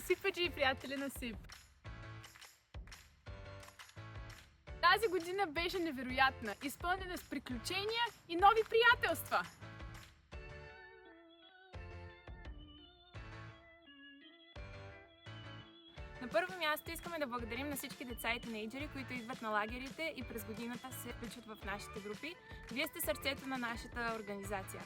Сипаджи и приятели на СИП! Тази година беше невероятна, изпълнена с приключения и нови приятелства! На първо място искаме да благодарим на всички деца и тинейджери, които идват на лагерите и през годината се включват в нашите групи. Вие сте сърцето на нашата организация.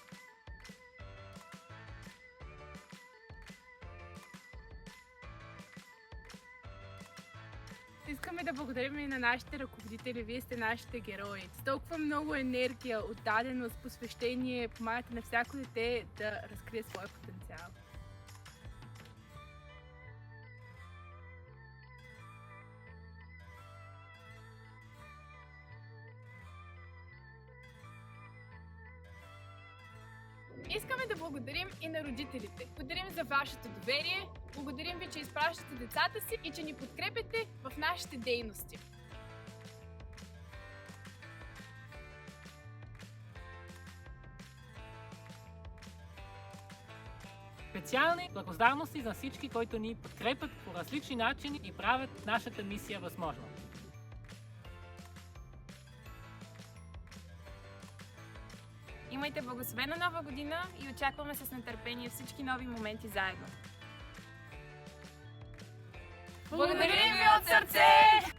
Искаме да благодарим и на нашите ръководители, вие сте нашите герои. С толкова много енергия, отдаденост, посвещение, помагате на всяко дете да разкрие своя потенциал. Искаме да благодарим и на родителите. Благодарим за вашето доверие, благодарим ви, че изпращате децата си и че ни подкрепяте в нашите дейности. Специални благодарности за всички, които ни подкрепят по различни начини и правят нашата мисия възможна. Имайте благословена нова година и очакваме с нетърпение всички нови моменти заедно. Благодарим ви от сърце!